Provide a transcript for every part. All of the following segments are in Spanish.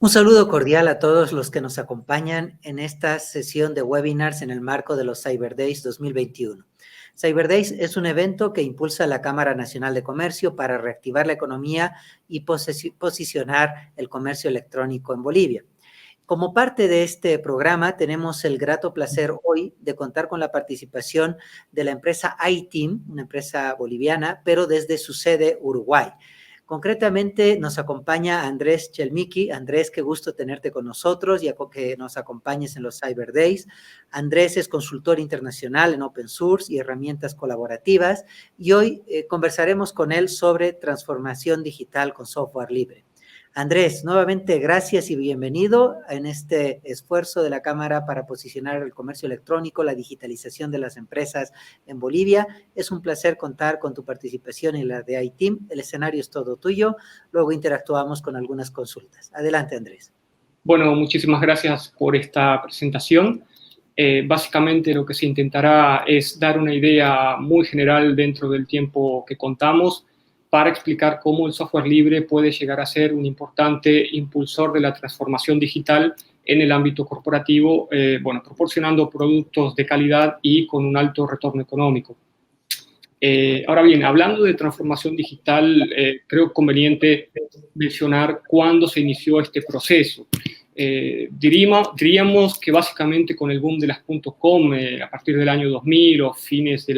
Un saludo cordial a todos los que nos acompañan en esta sesión de webinars en el marco de los Cyber Days 2021. Cyber Days es un evento que impulsa la Cámara Nacional de Comercio para reactivar la economía y posicionar el comercio electrónico en Bolivia. Como parte de este programa, tenemos el grato placer hoy de contar con la participación de la empresa iTeam, una empresa boliviana, pero desde su sede Uruguay. Concretamente nos acompaña Andrés Chelmicky. Andrés, qué gusto tenerte con nosotros y que nos acompañes en los Cyber Days. Andrés es consultor internacional en Open Source y herramientas colaborativas y hoy conversaremos con él sobre transformación digital con software libre. Andrés, nuevamente gracias y bienvenido en este esfuerzo de la Cámara para posicionar el comercio electrónico, la digitalización de las empresas en Bolivia. Es un placer contar con tu participación en la de iTeam. El escenario es todo tuyo. Luego interactuamos con algunas consultas. Adelante, Andrés. Bueno, muchísimas gracias por esta presentación. Básicamente lo que se intentará es dar una idea muy general dentro del tiempo que contamos para explicar cómo el software libre puede llegar a ser un importante impulsor de la transformación digital en el ámbito corporativo, proporcionando productos de calidad y con un alto retorno económico. Ahora bien, hablando de transformación digital, creo conveniente mencionar cuándo se inició este proceso. Diríamos que básicamente con el boom de las .com a partir del año 2000 o fines de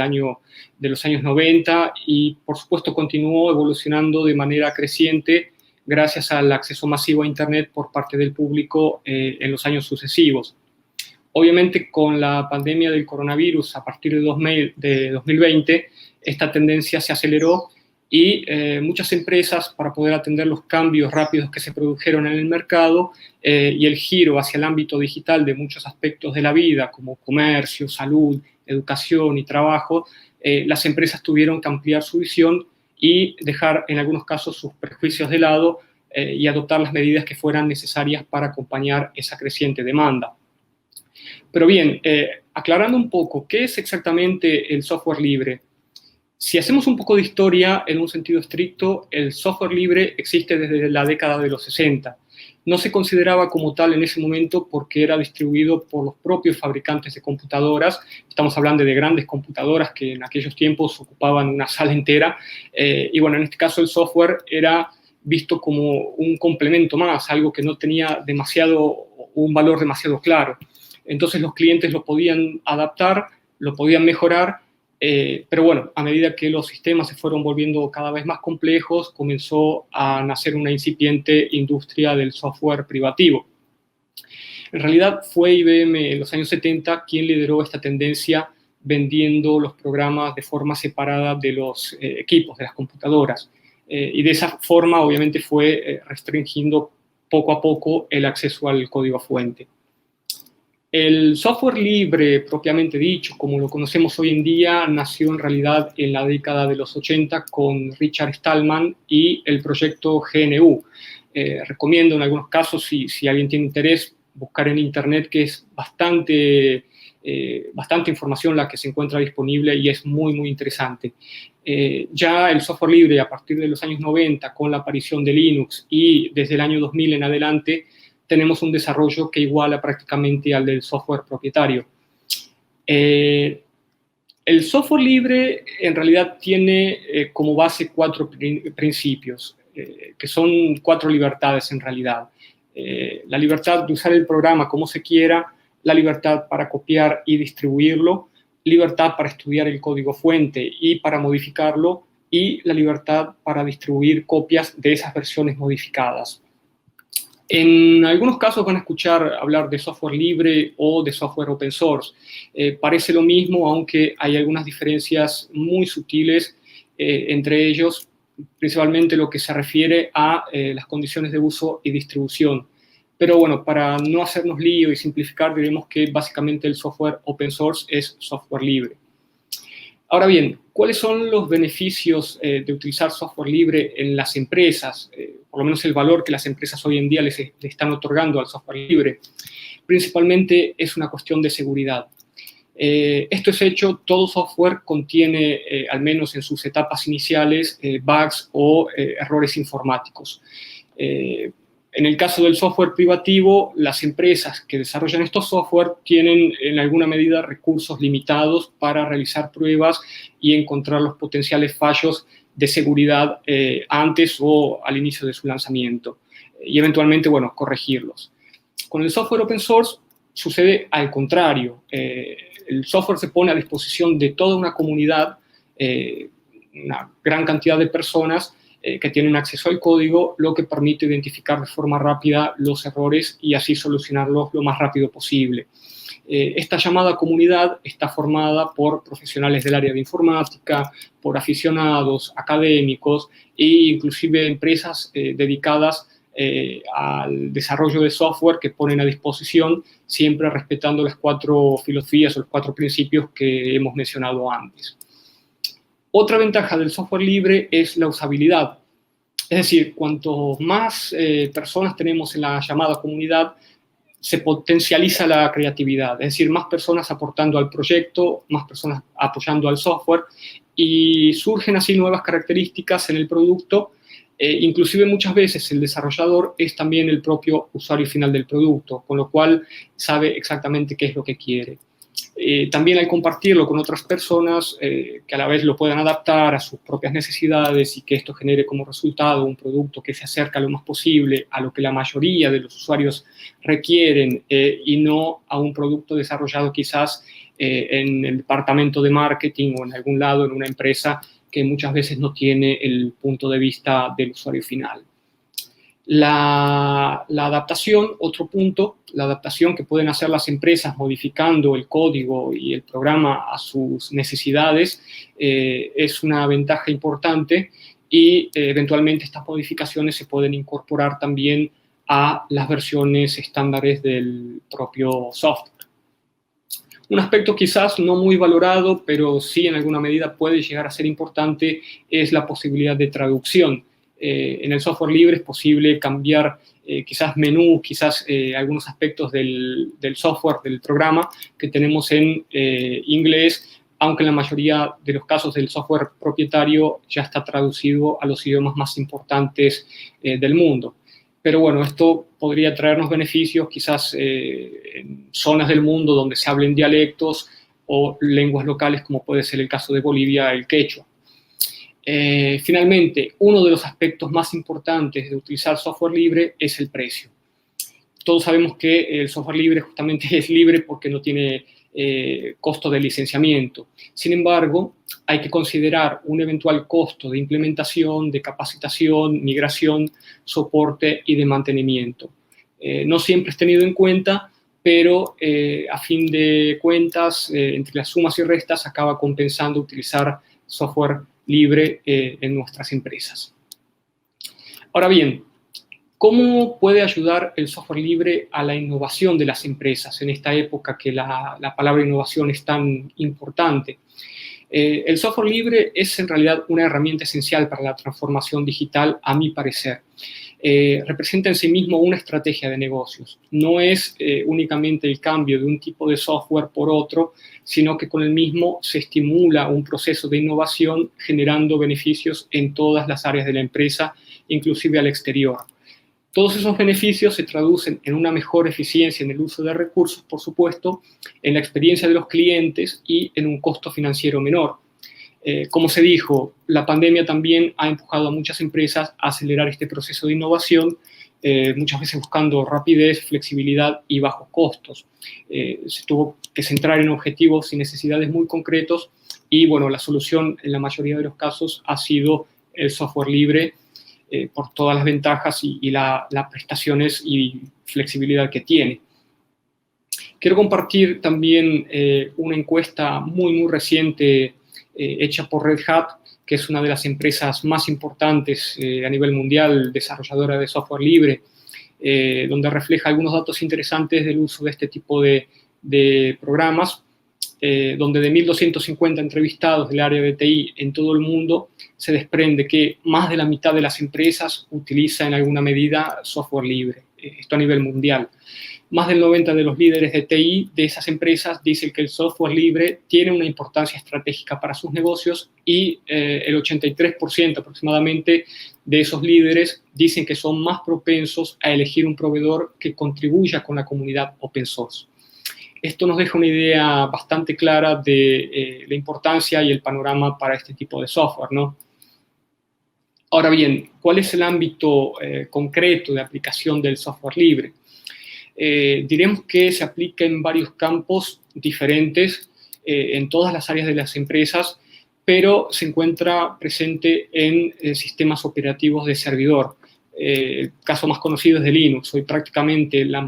los años 90 y por supuesto continuó evolucionando de manera creciente gracias al acceso masivo a Internet por parte del público en los años sucesivos. Obviamente con la pandemia del coronavirus a partir de 2020 esta tendencia se aceleró y muchas empresas, para poder atender los cambios rápidos que se produjeron en el mercado y el giro hacia el ámbito digital de muchos aspectos de la vida, como comercio, salud, educación y trabajo, las empresas tuvieron que ampliar su visión y dejar en algunos casos sus prejuicios de lado y adoptar las medidas que fueran necesarias para acompañar esa creciente demanda. Pero bien, aclarando un poco, ¿qué es exactamente el software libre? Si hacemos un poco de historia, en un sentido estricto, el software libre existe desde la década de los 60. No se consideraba como tal en ese momento porque era distribuido por los propios fabricantes de computadoras. Estamos hablando de grandes computadoras que en aquellos tiempos ocupaban una sala entera. Y bueno, en este caso el software era visto como un complemento más, algo que no tenía un valor demasiado claro. Entonces los clientes lo podían adaptar, lo podían mejorar, pero bueno, a medida que los sistemas se fueron volviendo cada vez más complejos, comenzó a nacer una incipiente industria del software privativo. En realidad fue IBM en los años 70 quien lideró esta tendencia vendiendo los programas de forma separada de los equipos, de las computadoras. Y de esa forma, obviamente, fue restringiendo poco a poco el acceso al código fuente. El software libre, propiamente dicho, como lo conocemos hoy en día, nació en realidad en la década de los 80 con Richard Stallman y el proyecto GNU. Recomiendo en algunos casos, si alguien tiene interés, buscar en internet, que es bastante información la que se encuentra disponible y es muy, muy interesante. Ya el software libre a partir de los años 90, con la aparición de Linux y desde el año 2000 en adelante, tenemos un desarrollo que iguala prácticamente al del software propietario. El software libre en realidad tiene como base 4 principios, que son 4 libertades en realidad. La libertad de usar el programa como se quiera, la libertad para copiar y distribuirlo, libertad para estudiar el código fuente y para modificarlo, y la libertad para distribuir copias de esas versiones modificadas. En algunos casos van a escuchar hablar de software libre o de software open source. Parece lo mismo, aunque hay algunas diferencias muy sutiles entre ellos, principalmente lo que se refiere a las condiciones de uso y distribución. Pero bueno, para no hacernos lío y simplificar, diremos que básicamente el software open source es software libre. Ahora bien, ¿cuáles son los beneficios de utilizar software libre en las empresas? Por lo menos el valor que las empresas hoy en día le están otorgando al software libre. Principalmente es una cuestión de seguridad. Esto es hecho, todo software contiene, al menos en sus etapas iniciales, bugs o errores informáticos. En el caso del software privativo, las empresas que desarrollan estos software tienen en alguna medida recursos limitados para realizar pruebas y encontrar los potenciales fallos de seguridad antes o al inicio de su lanzamiento y eventualmente, bueno, corregirlos. Con el software open source sucede al contrario. El software se pone a disposición de toda una comunidad, una gran cantidad de personas que tienen acceso al código, lo que permite identificar de forma rápida los errores y así solucionarlos lo más rápido posible. Esta llamada comunidad está formada por profesionales del área de informática, por aficionados, académicos e inclusive empresas dedicadas al desarrollo de software que ponen a disposición, siempre respetando las 4 filosofías o los 4 principios que hemos mencionado antes. Otra ventaja del software libre es la usabilidad. Es decir, cuanto más personas tenemos en la llamada comunidad, se potencializa la creatividad. Es decir, más personas aportando al proyecto, más personas apoyando al software y surgen así nuevas características en el producto. Inclusive muchas veces el desarrollador es también el propio usuario final del producto, con lo cual sabe exactamente qué es lo que quiere. También al compartirlo con otras personas que a la vez lo puedan adaptar a sus propias necesidades y que esto genere como resultado un producto que se acerca lo más posible a lo que la mayoría de los usuarios requieren y no a un producto desarrollado quizás en el departamento de marketing o en algún lado en una empresa que muchas veces no tiene el punto de vista del usuario final. La adaptación, otro punto, la adaptación que pueden hacer las empresas modificando el código y el programa a sus necesidades es una ventaja importante y eventualmente estas modificaciones se pueden incorporar también a las versiones estándares del propio software. Un aspecto quizás no muy valorado, pero sí en alguna medida puede llegar a ser importante, es la posibilidad de traducción. En el software libre es posible cambiar quizás menú, quizás algunos aspectos del software, del programa que tenemos en inglés, aunque en la mayoría de los casos del software propietario ya está traducido a los idiomas más importantes del mundo. Pero bueno, esto podría traernos beneficios quizás en zonas del mundo donde se hablen dialectos o lenguas locales, como puede ser el caso de Bolivia, el quechua. Finalmente, uno de los aspectos más importantes de utilizar software libre es el precio. Todos sabemos que el software libre justamente es libre porque no tiene costo de licenciamiento. Sin embargo, hay que considerar un eventual costo de implementación, de capacitación, migración, soporte y de mantenimiento. No siempre es tenido en cuenta, pero a fin de cuentas, entre las sumas y restas, acaba compensando utilizar software libre en nuestras empresas. Ahora bien, ¿cómo puede ayudar el software libre a la innovación de las empresas en esta época que la palabra innovación es tan importante? El software libre es en realidad una herramienta esencial para la transformación digital, a mi parecer. Representa en sí mismo una estrategia de negocios. No es únicamente el cambio de un tipo de software por otro, sino que con el mismo se estimula un proceso de innovación generando beneficios en todas las áreas de la empresa, inclusive al exterior. Todos esos beneficios se traducen en una mejor eficiencia en el uso de recursos, por supuesto, en la experiencia de los clientes y en un costo financiero menor. Como se dijo, la pandemia también ha empujado a muchas empresas a acelerar este proceso de innovación, muchas veces buscando rapidez, flexibilidad y bajos costos. Se tuvo que centrar en objetivos y necesidades muy concretos y, bueno, la solución en la mayoría de los casos ha sido el software libre, por todas las ventajas y las prestaciones y flexibilidad que tiene. Quiero compartir también una encuesta muy reciente hecha por Red Hat, que es una de las empresas más importantes a nivel mundial, desarrolladora de software libre, donde refleja algunos datos interesantes del uso de este tipo de programas, donde de 1.250 entrevistados del área de TI en todo el mundo, se desprende que más de la mitad de las empresas utiliza en alguna medida software libre, esto a nivel mundial. más del 90% de los líderes de TI de esas empresas dicen que el software libre tiene una importancia estratégica para sus negocios y el 83% aproximadamente de esos líderes dicen que son más propensos a elegir un proveedor que contribuya con la comunidad open source. Esto nos deja una idea bastante clara de la importancia y el panorama para este tipo de software, ¿no? Ahora bien, ¿cuál es el ámbito concreto de aplicación del software libre? Diremos que se aplica en varios campos diferentes, en todas las áreas de las empresas, pero se encuentra presente en sistemas operativos de servidor. El caso más conocido es de Linux. Hoy prácticamente la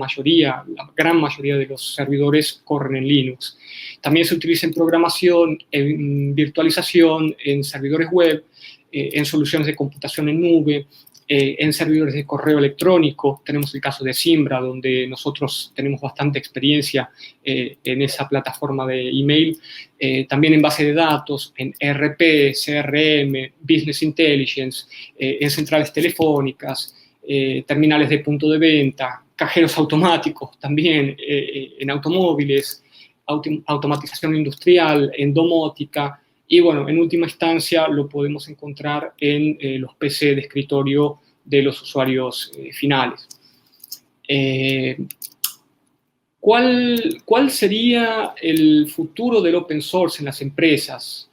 gran mayoría de los servidores corren en Linux. También se utiliza en programación, en virtualización, en servidores web, en soluciones de computación en nube, en servidores de correo electrónico. Tenemos el caso de Zimbra, donde nosotros tenemos bastante experiencia en esa plataforma de email. También en base de datos, en ERP, CRM, Business Intelligence, en centrales telefónicas, terminales de punto de venta, cajeros automáticos también, en automóviles, automatización industrial, en domótica. Y bueno, en última instancia lo podemos encontrar en los PC de escritorio de los usuarios finales. ¿Cuál sería el futuro del open source en las empresas?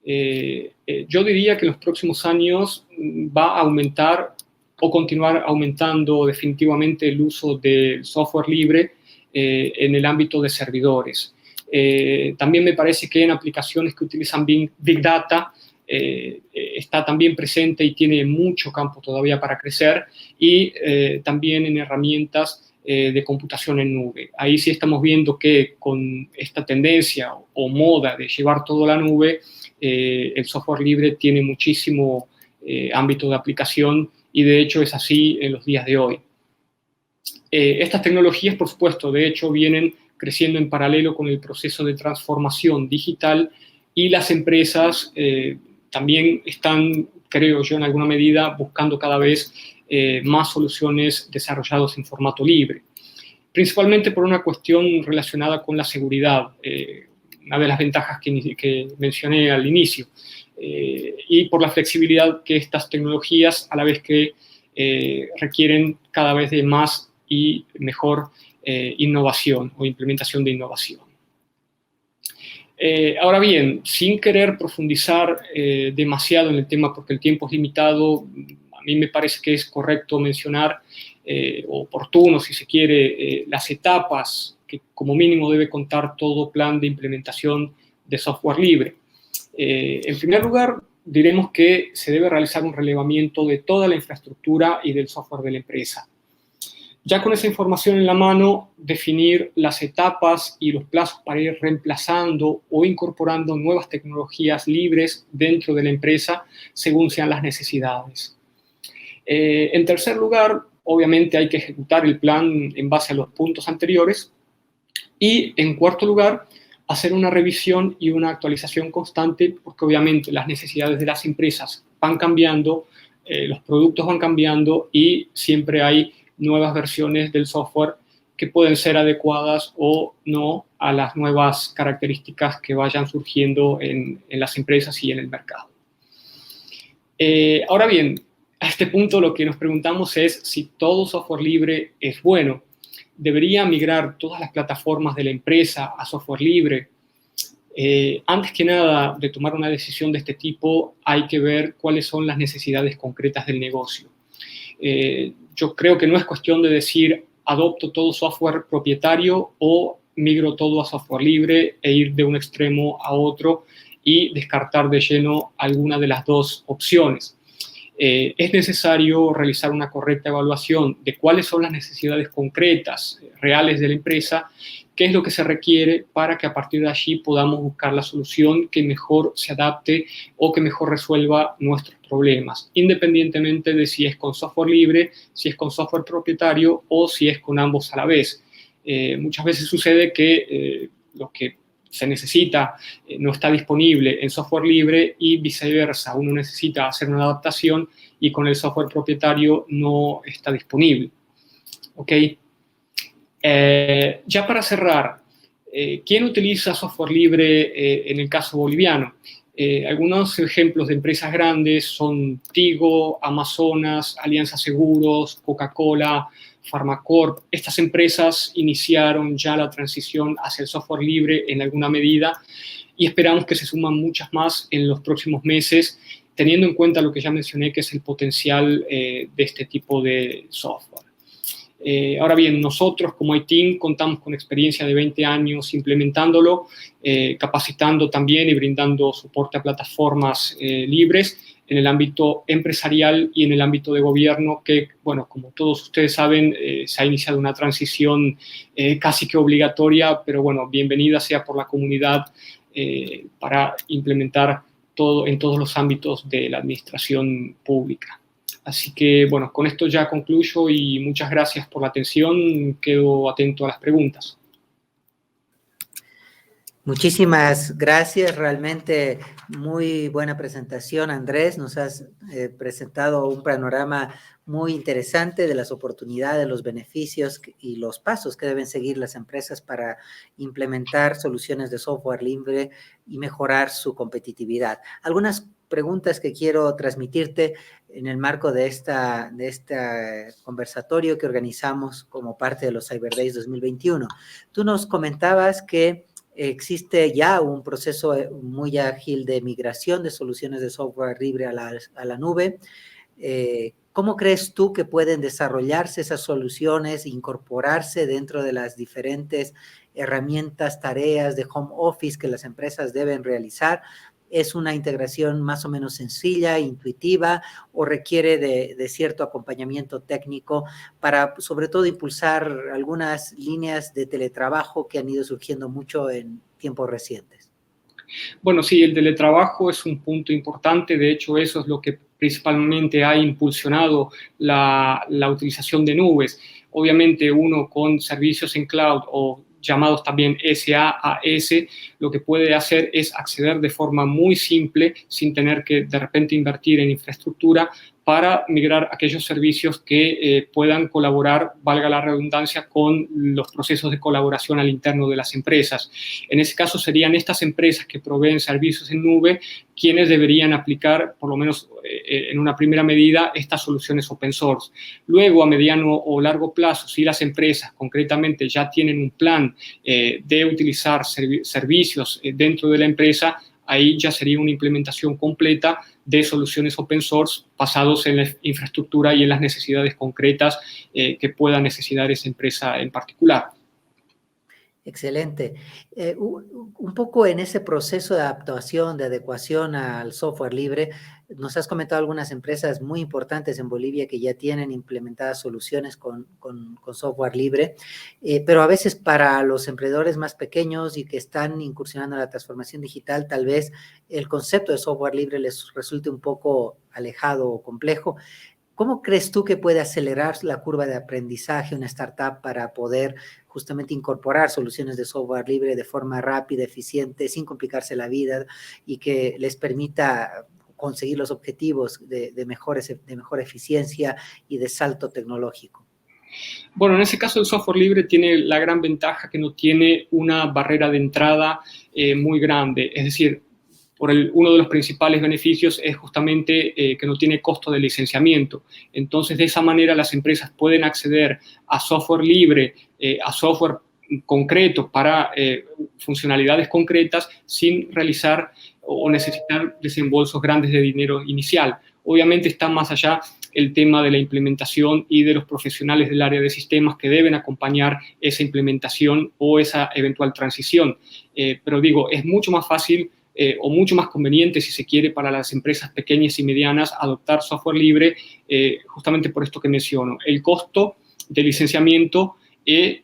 Yo diría que en los próximos años va a aumentar o continuar aumentando definitivamente el uso del software libre en el ámbito de servidores. También me parece que en aplicaciones que utilizan Big Data está también presente y tiene mucho campo todavía para crecer, y también en herramientas de computación en nube. Ahí sí estamos viendo que con esta tendencia o moda de llevar todo a la nube, el software libre tiene muchísimo ámbito de aplicación, y de hecho es así en los días de hoy. Estas tecnologías, por supuesto, de hecho vienen creciendo en paralelo con el proceso de transformación digital, y las empresas también están, creo yo, en alguna medida buscando cada vez más soluciones desarrolladas en formato libre, principalmente por una cuestión relacionada con la seguridad, una de las ventajas que mencioné al inicio, y por la flexibilidad que estas tecnologías, a la vez que requieren cada vez de más y mejor innovación o implementación de innovación. Ahora bien, sin querer profundizar demasiado en el tema porque el tiempo es limitado, a mí me parece que es correcto mencionar, oportuno si se quiere, las etapas que como mínimo debe contar todo plan de implementación de software libre. En primer lugar, diremos que se debe realizar un relevamiento de toda la infraestructura y del software de la empresa. Ya con esa información en la mano, definir las etapas y los plazos para ir reemplazando o incorporando nuevas tecnologías libres dentro de la empresa según sean las necesidades. En tercer lugar, obviamente hay que ejecutar el plan en base a los puntos anteriores. Y en cuarto lugar, hacer una revisión y una actualización constante, porque obviamente las necesidades de las empresas van cambiando, los productos van cambiando, y siempre hay nuevas versiones del software que pueden ser adecuadas o no a las nuevas características que vayan surgiendo en las empresas y en el mercado. Ahora bien, a este punto lo que nos preguntamos es si todo software libre es bueno. ¿Debería migrar todas las plataformas de la empresa a software libre? Antes que nada, de tomar una decisión de este tipo, hay que ver cuáles son las necesidades concretas del negocio. Yo creo que no es cuestión de decir adopto todo software propietario o migro todo a software libre e ir de un extremo a otro y descartar de lleno alguna de las dos opciones. Es necesario realizar una correcta evaluación de cuáles son las necesidades concretas, reales de la empresa, qué es lo que se requiere para que a partir de allí podamos buscar la solución que mejor se adapte o que mejor resuelva nuestros problemas, independientemente de si es con software libre, si es con software propietario o si es con ambos a la vez. Muchas veces sucede que lo que se necesita no está disponible en software libre y viceversa. Uno necesita hacer una adaptación y con el software propietario no está disponible. ¿Ok? Ya para cerrar, ¿quién utiliza software libre en el caso boliviano? Algunos ejemplos de empresas grandes son Tigo, Amazonas, Alianza Seguros, Coca-Cola, Farmacorp. Estas empresas iniciaron ya la transición hacia el software libre en alguna medida y esperamos que se suman muchas más en los próximos meses, teniendo en cuenta lo que ya mencioné, que es el potencial de este tipo de software. Ahora bien, nosotros como ITIN contamos con experiencia de 20 años implementándolo, capacitando también y brindando soporte a plataformas libres en el ámbito empresarial y en el ámbito de gobierno, que, bueno, como todos ustedes saben, se ha iniciado una transición casi que obligatoria, pero bueno, bienvenida sea por la comunidad para implementar todo en todos los ámbitos de la administración pública. Así que, bueno, con esto ya concluyo y muchas gracias por la atención. Quedo atento a las preguntas. Muchísimas gracias, realmente muy buena presentación, Andrés. Nos has presentado un panorama muy interesante de las oportunidades, los beneficios y los pasos que deben seguir las empresas para implementar soluciones de software libre y mejorar su competitividad. Algunas preguntas que quiero transmitirte en el marco de este conversatorio que organizamos como parte de los Cyber Days 2021. Tú nos comentabas que existe ya un proceso muy ágil de migración de soluciones de software libre a la nube. ¿Cómo crees tú que pueden desarrollarse esas soluciones, incorporarse dentro de las diferentes herramientas, tareas de home office que las empresas deben realizar? ¿Es una integración más o menos sencilla, intuitiva, o requiere de cierto acompañamiento técnico para, sobre todo, impulsar algunas líneas de teletrabajo que han ido surgiendo mucho en tiempos recientes? Bueno, sí, el teletrabajo es un punto importante. De hecho, eso es lo que principalmente ha impulsionado la utilización de nubes. Obviamente, uno con servicios en cloud o llamados también SaaS, lo que puede hacer es acceder de forma muy simple, sin tener que de repente invertir en infraestructura, para migrar aquellos servicios que puedan colaborar, valga la redundancia, con los procesos de colaboración al interno de las empresas. En ese caso serían estas empresas que proveen servicios en nube quienes deberían aplicar, por lo menos en una primera medida, estas soluciones open source. Luego, a mediano o largo plazo, si las empresas concretamente ya tienen un plan de utilizar servicios dentro de la empresa, ahí ya sería una implementación completa de soluciones open source basados en la infraestructura y en las necesidades concretas que pueda necesitar esa empresa en particular. Excelente. Un poco en ese proceso de adaptación, de adecuación al software libre, nos has comentado algunas empresas muy importantes en Bolivia que ya tienen implementadas soluciones con software libre, pero a veces para los emprendedores más pequeños y que están incursionando en la transformación digital, tal vez el concepto de software libre les resulte un poco alejado o complejo. ¿Cómo crees tú que puede acelerar la curva de aprendizaje una startup para poder justamente incorporar soluciones de software libre de forma rápida, eficiente, sin complicarse la vida y que les permita conseguir los objetivos de mejor eficiencia y de salto tecnológico? Bueno, en ese caso el software libre tiene la gran ventaja que no tiene una barrera de entrada muy grande. Es decir, uno de los principales beneficios es justamente que no tiene costo de licenciamiento. Entonces, de esa manera las empresas pueden acceder a software libre, a software concreto para funcionalidades concretas sin realizar o necesitar desembolsos grandes de dinero inicial. Obviamente está más allá el tema de la implementación y de los profesionales del área de sistemas que deben acompañar esa implementación o esa eventual transición. Pero digo, es mucho más fácil o mucho más conveniente, si se quiere, para las empresas pequeñas y medianas adoptar software libre, justamente por esto que menciono. El costo de licenciamiento y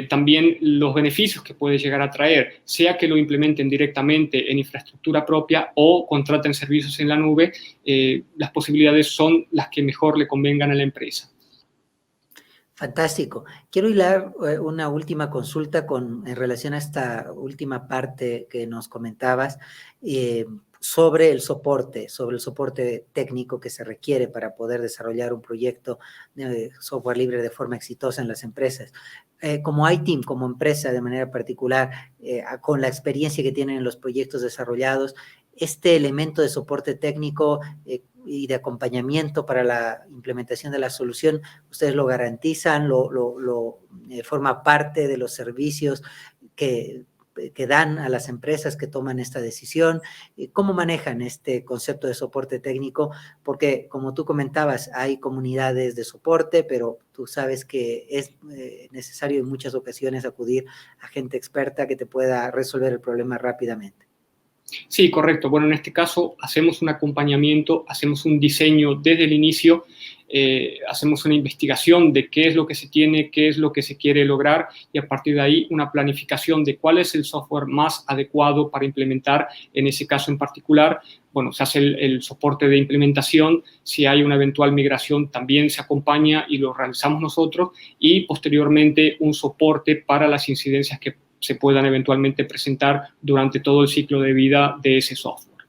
también los beneficios que puede llegar a traer, sea que lo implementen directamente en infraestructura propia o contraten servicios en la nube, las posibilidades son las que mejor le convengan a la empresa. Fantástico. Quiero hilar una última consulta en relación a esta última parte que nos comentabas. sobre el soporte técnico que se requiere para poder desarrollar un proyecto de software libre de forma exitosa en las empresas. Como iTeam, como empresa de manera particular, con la experiencia que tienen en los proyectos desarrollados, este elemento de soporte técnico y de acompañamiento para la implementación de la solución, ¿ustedes lo garantizan, forma parte de los servicios que dan a las empresas que toman esta decisión? ¿Cómo manejan este concepto de soporte técnico? Porque, como tú comentabas, hay comunidades de soporte, pero tú sabes que es necesario en muchas ocasiones acudir a gente experta que te pueda resolver el problema rápidamente. Sí, correcto. Bueno, en este caso hacemos un acompañamiento, hacemos un diseño desde el inicio, hacemos una investigación de qué es lo que se tiene, qué es lo que se quiere lograr y a partir de ahí una planificación de cuál es el software más adecuado para implementar en ese caso en particular. Bueno, se hace el soporte de implementación, si hay una eventual migración también se acompaña y lo realizamos nosotros y posteriormente un soporte para las incidencias que se puedan eventualmente presentar durante todo el ciclo de vida de ese software.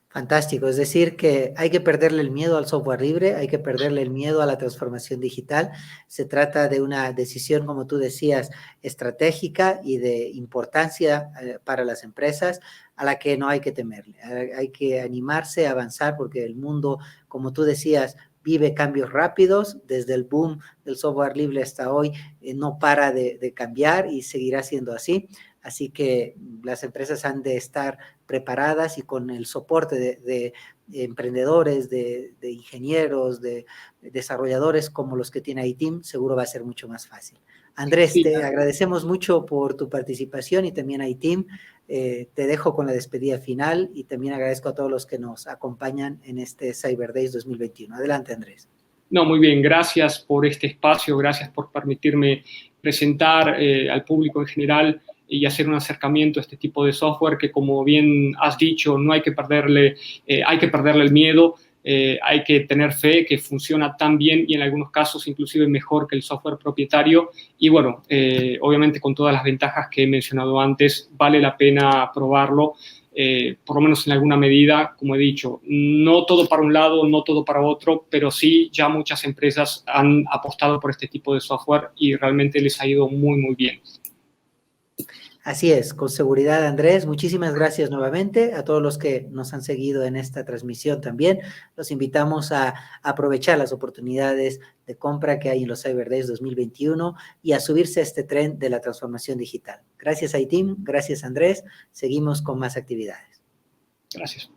Fantástico, es decir, que hay que perderle el miedo al software libre, hay que perderle el miedo a la transformación digital. Se trata de una decisión, como tú decías, estratégica y de importancia para las empresas, a la que no hay que temerle. Hay que animarse a avanzar porque el mundo, como tú decías, vive cambios rápidos, desde el boom del software libre hasta hoy, no para de cambiar y seguirá siendo así. Así que las empresas han de estar preparadas y con el soporte de emprendedores, de ingenieros, de desarrolladores como los que tiene iTeam, seguro va a ser mucho más fácil. Andrés, Sí, te agradecemos mucho por tu participación y también a iTeam. Te dejo con la despedida final y también agradezco a todos los que nos acompañan en este Cyber Days 2021. Adelante, Andrés. no, muy bien, gracias por este espacio, gracias por permitirme presentar al público en general y hacer un acercamiento a este tipo de software que, como bien has dicho, no hay que perderle, hay que perderle el miedo, hay que tener fe que funciona tan bien y en algunos casos inclusive mejor que el software propietario y bueno, obviamente con todas las ventajas que he mencionado antes, vale la pena probarlo. Por lo menos en alguna medida, como he dicho, no todo para un lado, no todo para otro, pero sí ya muchas empresas han apostado por este tipo de software y realmente les ha ido muy, muy bien. Así es, con seguridad, Andrés. Muchísimas gracias nuevamente a todos los que nos han seguido en esta transmisión también. Los invitamos a aprovechar las oportunidades de compra que hay en los Cyber Days 2021 y a subirse a este tren de la transformación digital. Gracias a iTeam, gracias Andrés. Seguimos con más actividades. Gracias.